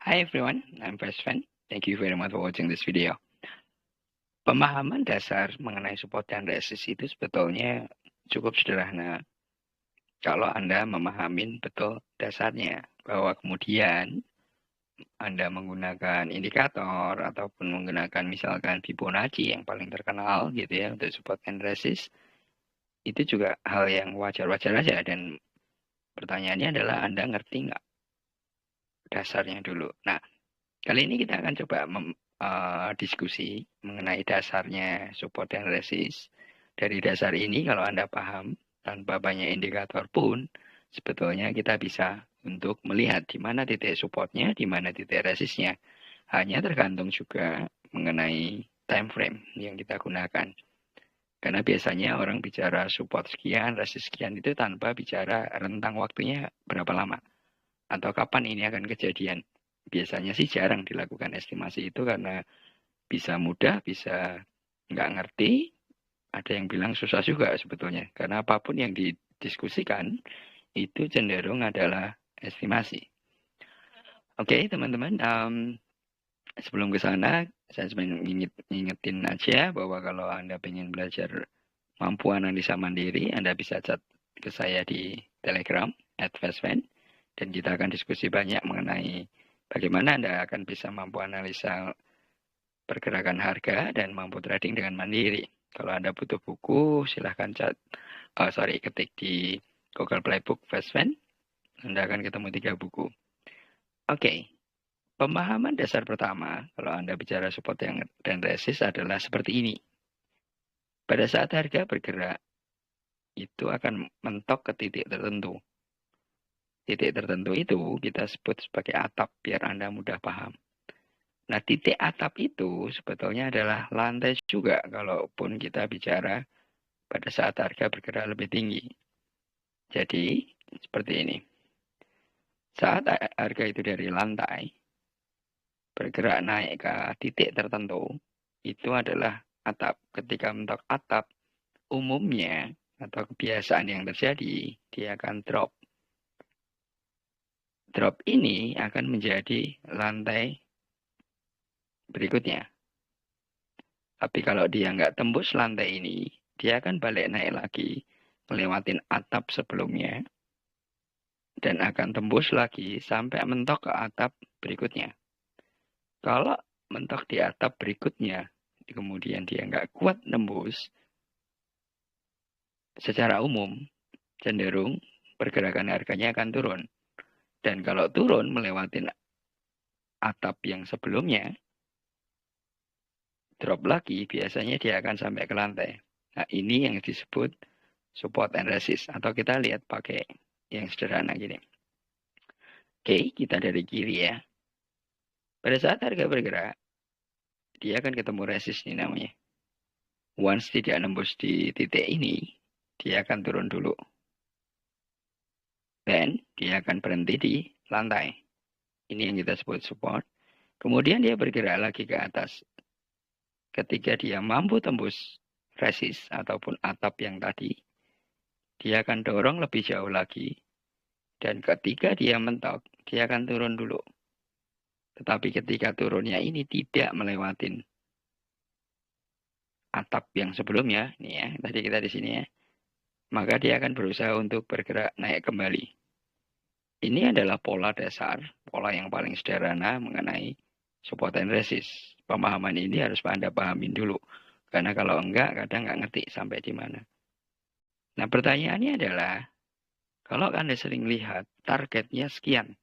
Hi everyone, I'm Fesven. Thank you very much for watching this video. Pemahaman dasar mengenai support dan resist itu sebetulnya cukup sederhana kalau Anda memahami betul dasarnya, bahwa kemudian Anda menggunakan indikator ataupun menggunakan misalkan Fibonacci yang paling terkenal gitu ya untuk support and resist, itu juga hal yang wajar-wajar aja. Dan pertanyaannya adalah Anda ngerti nggak dasarnya dulu. Nah, kali ini kita akan coba diskusi mengenai dasarnya support dan resist. Dari dasar ini kalau Anda paham, tanpa banyak indikator pun, sebetulnya kita bisa untuk melihat di mana titik supportnya, di mana titik resistnya. Hanya tergantung juga mengenai time frame yang kita gunakan. Karena biasanya orang bicara support sekian, resist sekian itu tanpa bicara rentang waktunya berapa lama. Atau kapan ini akan kejadian. Biasanya sih jarang dilakukan estimasi itu karena bisa mudah, bisa nggak ngerti. Ada yang bilang susah juga sebetulnya. Karena apapun yang didiskusikan itu cenderung adalah estimasi. Oke, teman-teman. Sebelum ke sana, saya cuma ngingetin aja bahwa kalau Anda ingin belajar mampu analisa mandiri, Anda bisa chat ke saya di Telegram @fesven. Dan kita akan diskusi banyak mengenai bagaimana Anda akan bisa mampu analisa pergerakan harga dan mampu trading dengan mandiri. Kalau Anda butuh buku, silahkan ketik di Google Playbook Fesven. Anda akan ketemu 3 buku. Oke, pemahaman dasar pertama kalau Anda bicara support dan resist adalah seperti ini. Pada saat harga bergerak, itu akan mentok ke titik tertentu. Titik tertentu itu kita sebut sebagai atap, biar Anda mudah paham. Nah, titik atap itu sebetulnya adalah lantai juga, kalaupun kita bicara pada saat harga bergerak lebih tinggi. Jadi, seperti ini. Saat harga itu dari lantai, bergerak naik ke titik tertentu, itu adalah atap. Ketika mentok atap, umumnya atau kebiasaan yang terjadi, dia akan drop. Drop ini akan menjadi lantai berikutnya. Tapi kalau dia nggak tembus lantai ini, dia akan balik naik lagi, melewatin atap sebelumnya, dan akan tembus lagi sampai mentok ke atap berikutnya. Kalau mentok di atap berikutnya, kemudian dia nggak kuat nembus, secara umum cenderung pergerakan harganya akan turun. Dan kalau turun melewati atap yang sebelumnya, drop lagi, biasanya dia akan sampai ke lantai. Nah, ini yang disebut support and resist. Atau kita lihat pakai yang sederhana gini. Oke, kita dari kiri ya. Pada saat harga bergerak, dia akan ketemu resist ini namanya. Once tidak nembus di titik ini, dia akan turun dulu. Dan dia akan berhenti di lantai. Ini yang kita sebut support. Kemudian dia bergerak lagi ke atas. Ketika dia mampu tembus resist ataupun atap yang tadi, dia akan dorong lebih jauh lagi. Dan ketika dia mentok, dia akan turun dulu. Tetapi ketika turunnya ini tidak melewatin atap yang sebelumnya, nih ya, tadi kita di sini ya, maka dia akan berusaha untuk bergerak naik kembali. Ini adalah pola dasar, pola yang paling sederhana mengenai support and resist. Pemahaman ini harus Anda pahamin dulu. Karena kalau enggak, kadang nggak ngerti sampai di mana. Nah, pertanyaannya adalah, kalau Anda sering lihat targetnya sekian,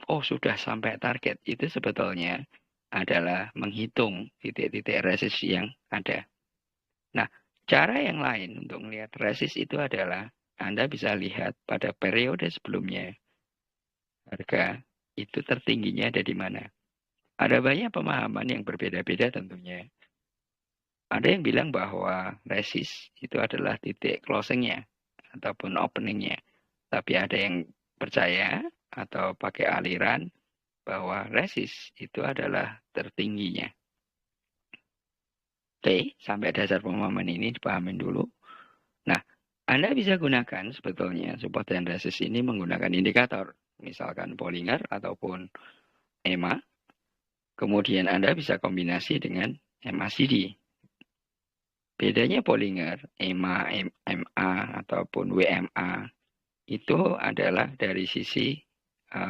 oh sudah sampai target, itu sebetulnya adalah menghitung titik-titik resist yang ada. Nah, cara yang lain untuk melihat resist itu adalah Anda bisa lihat pada periode sebelumnya harga itu tertingginya ada di mana. Ada banyak pemahaman yang berbeda-beda tentunya. Ada yang bilang bahwa resist itu adalah titik closingnya ataupun openingnya. Tapi ada yang percaya atau pakai aliran bahwa resist itu adalah tertingginya. Oke, sampai dasar pemahaman ini dipahamin dulu. Nah, Anda bisa gunakan sebetulnya support dan resist ini menggunakan indikator. Misalkan Bollinger ataupun EMA, kemudian Anda bisa kombinasi dengan MACD. Bedanya Bollinger, EMA, MA, ataupun WMA, itu adalah dari sisi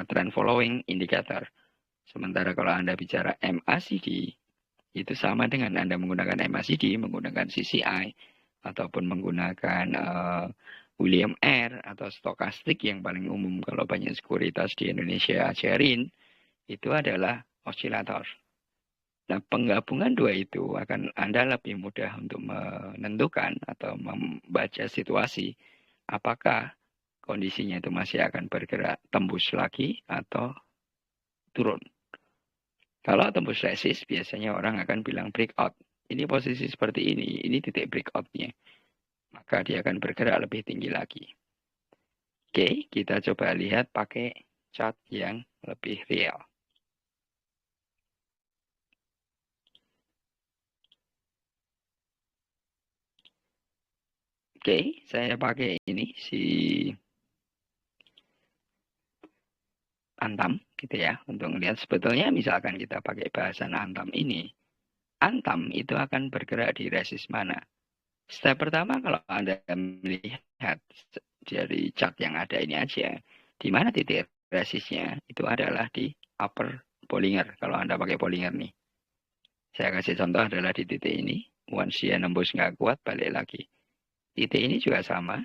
trend following indicator. Sementara kalau Anda bicara MACD, itu sama dengan Anda menggunakan MACD, menggunakan CCI, ataupun menggunakan William R. atau stokastik yang paling umum kalau banyak sekuritas di Indonesia ajarin, itu adalah osilator. Nah, penggabungan dua itu akan Anda lebih mudah untuk menentukan atau membaca situasi apakah kondisinya itu masih akan bergerak tembus lagi atau turun. Kalau tembus resist, biasanya orang akan bilang breakout. Ini posisi seperti ini titik breakout-nya. Maka dia akan bergerak lebih tinggi lagi. Oke, kita coba lihat pakai chart yang lebih real. Oke, saya pakai ini si Antam gitu ya untuk melihat sebetulnya misalkan kita pakai bahasan Antam ini, Antam itu akan bergerak di resist mana? Step pertama kalau Anda melihat dari chart yang ada ini aja, di mana titik resistnya itu adalah di upper Bollinger kalau Anda pakai Bollinger nih. Saya kasih contoh adalah di titik ini, once dia nembus nggak kuat balik lagi. Titik ini juga sama.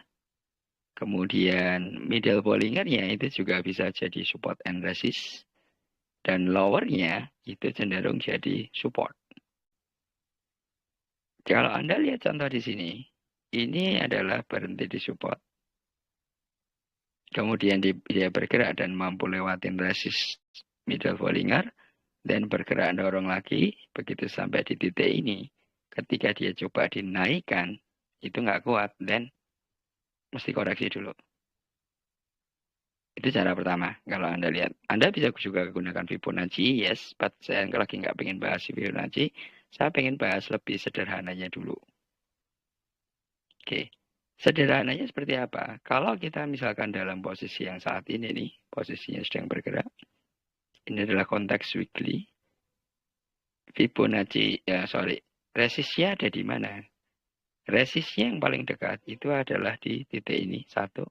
Kemudian middle Bollingernya itu juga bisa jadi support and resist. Dan lowernya itu cenderung jadi support. Kalau Anda lihat contoh di sini, ini adalah berhenti di support. Kemudian dia bergerak dan mampu lewatin resist middle Bollinger, dan bergerak dorong lagi, begitu sampai di titik ini. Ketika dia coba dinaikkan, itu nggak kuat, dan mesti koreksi dulu. Itu cara pertama. Kalau Anda lihat, Anda bisa juga gunakan Fibonacci, yes, but saya lagi nggak pengen bahas Fibonacci, saya pengen bahas lebih sederhananya dulu. Oke, sederhananya seperti apa? Kalau kita misalkan dalam posisi yang saat ini nih, posisinya sedang bergerak, ini adalah konteks weekly, Fibonacci, resistnya ada di mana? Resistnya yang paling dekat itu adalah di titik ini, 1.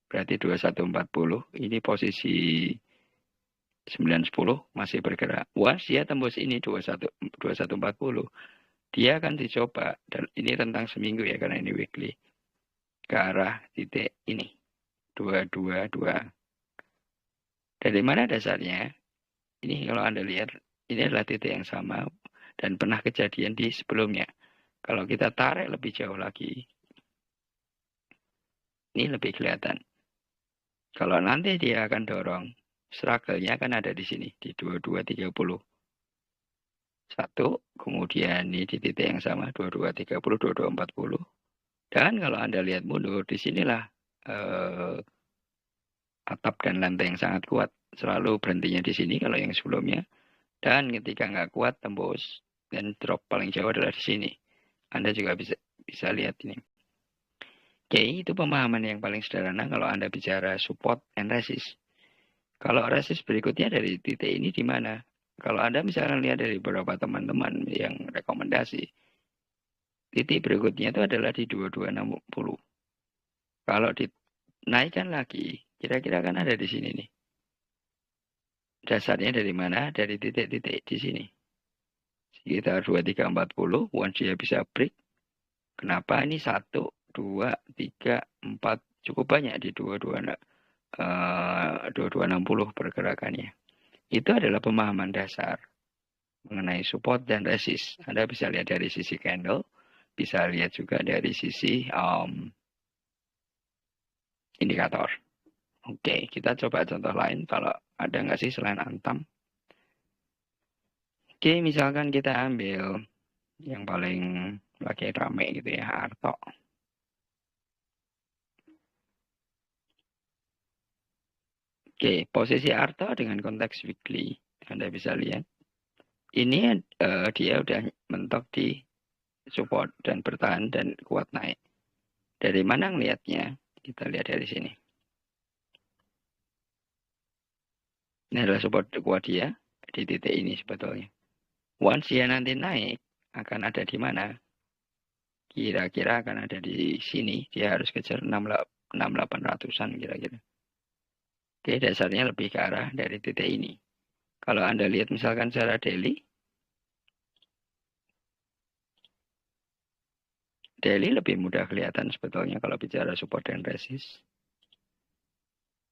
Berarti 2140, ini posisi 910 masih bergerak. Once dia tembus ini 2140, dia akan dicoba, dan ini rentang seminggu ya karena ini weekly, ke arah titik ini, 222. Dari mana dasarnya? Ini kalau Anda lihat, ini adalah titik yang sama dan pernah kejadian di sebelumnya. Kalau kita tarik lebih jauh lagi, ini lebih kelihatan. Kalau nanti dia akan dorong, struggle-nya akan ada di sini, di 2230. 1, kemudian ini di titik yang sama, 2230, 2240. Dan kalau Anda lihat mundur, disinilah atap dan lantai yang sangat kuat. Selalu berhentinya di sini kalau yang sebelumnya. Dan ketika nggak kuat, tembus. Dan drop paling jauh adalah di sini. Anda juga bisa lihat ini. Oke, itu pemahaman yang paling sederhana kalau Anda bicara support and resist. Kalau resist berikutnya dari titik ini di mana? Kalau Anda misalnya lihat dari beberapa teman-teman yang rekomendasi, titik berikutnya itu adalah di 2260. Kalau dinaikkan lagi, kira-kira kan ada di sini nih. Dasarnya dari mana? Dari titik-titik di sini. Sekitar 2340, once dia bisa break. Kenapa ini 1, 2, 3, 4, cukup banyak di 2260 pergerakannya. Itu adalah pemahaman dasar mengenai support dan resist. Anda bisa lihat dari sisi candle, bisa lihat juga dari sisi indikator. Oke, kita coba contoh lain. Kalau ada nggak sih selain Antam? Oke, misalkan kita ambil yang paling lagi rame gitu ya, Arto. Oke, posisi Arto dengan konteks weekly, Anda bisa lihat. Ini dia udah mentok di support dan bertahan dan kuat naik. Dari mana ngelihatnya? Kita lihat dari sini. Ini adalah support kuat dia di titik ini sebetulnya. Once dia nanti naik, akan ada di mana? Kira-kira akan ada di sini. Dia harus kejar 6800-an kira-kira. Oke, dasarnya lebih ke arah dari titik ini. Kalau Anda lihat misalkan secara daily lebih mudah kelihatan sebetulnya kalau bicara support dan resist.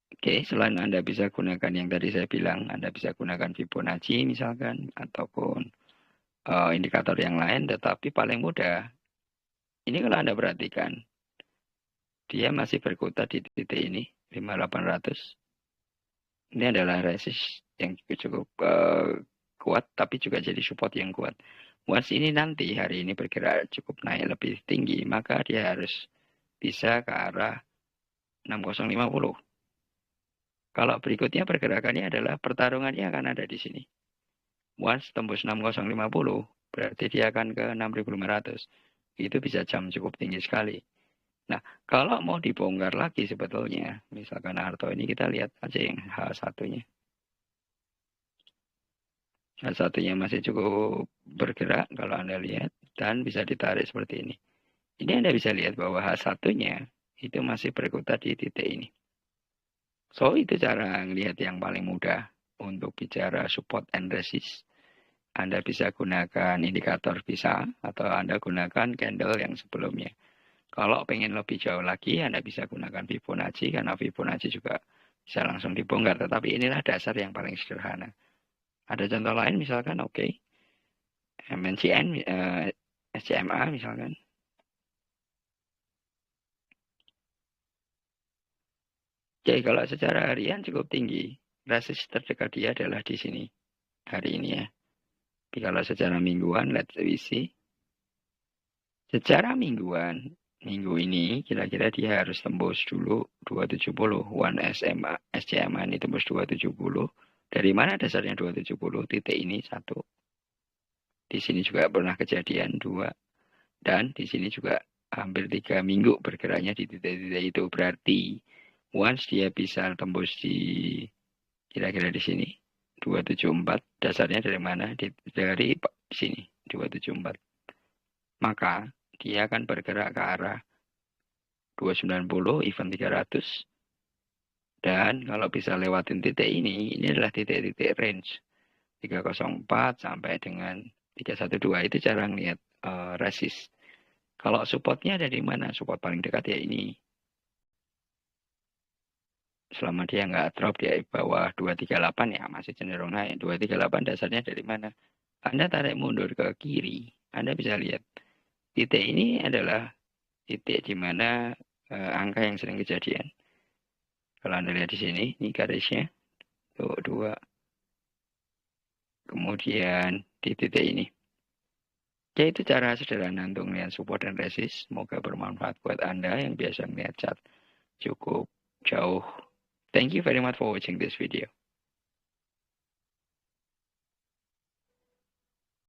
Oke, selain Anda bisa gunakan yang tadi saya bilang, Anda bisa gunakan Fibonacci misalkan, ataupun indikator yang lain, tetapi paling mudah, ini kalau Anda perhatikan, dia masih berkutat di titik ini, 5800. Ini adalah resist yang cukup kuat, tapi juga jadi support yang kuat. Once ini nanti hari ini bergerak cukup naik lebih tinggi, maka dia harus bisa ke arah 6050. Kalau berikutnya pergerakannya adalah pertarungannya akan ada di sini. Once tembus 6050, berarti dia akan ke 6500. Itu bisa jam cukup tinggi sekali. Nah, kalau mau dibongkar lagi sebetulnya, misalkan Harto ini kita lihat aja yang H1-nya. H1-nya masih cukup bergerak kalau Anda lihat, dan bisa ditarik seperti ini. Ini Anda bisa lihat bahwa H1-nya itu masih berkutat di titik ini. So, itu cara melihat yang paling mudah untuk bicara support and resist. Anda bisa gunakan indikator bisa, atau Anda gunakan candle yang sebelumnya. Kalau pengen lebih jauh lagi, Anda bisa gunakan Fibonacci, karena Fibonacci juga bisa langsung dibongkar. Tetapi inilah dasar yang paling sederhana. Ada contoh lain misalkan, oke. MNCN, SCMA misalkan. Jadi kalau secara harian cukup tinggi. Resist terdekat dia adalah di sini. Hari ini ya. Tapi kalau secara mingguan, let's see. Secara mingguan, minggu ini kira-kira dia harus tembus dulu 270. One SMA, SCMA ini tembus 270. Dari mana dasarnya 270? Titik ini 1. Di sini juga pernah kejadian 2. Dan di sini juga hampir 3 minggu bergeraknya di titik-titik itu. Berarti once dia bisa tembus di kira-kira di sini 274, dasarnya dari mana? Dari sini 274. Maka dia akan bergerak ke arah 290, even 300. Dan kalau bisa lewatin titik ini adalah titik-titik range 304 sampai dengan 312. Itu cara ngeliat resist. Kalau supportnya ada di mana? Support paling dekat ya ini. Selama dia nggak drop di bawah 238 ya masih cenderung naik. 238 dasarnya dari mana? Anda tarik mundur ke kiri, Anda bisa lihat titik ini adalah titik di mana angka yang sering kejadian. Kalau Anda lihat di sini, ini garisnya, tuh 2. Kemudian di titik ini. Ya itu cara sederhana untuk melihat support dan resist. Semoga bermanfaat buat Anda yang biasa melihat chart cukup jauh. Thank you very much for watching this video.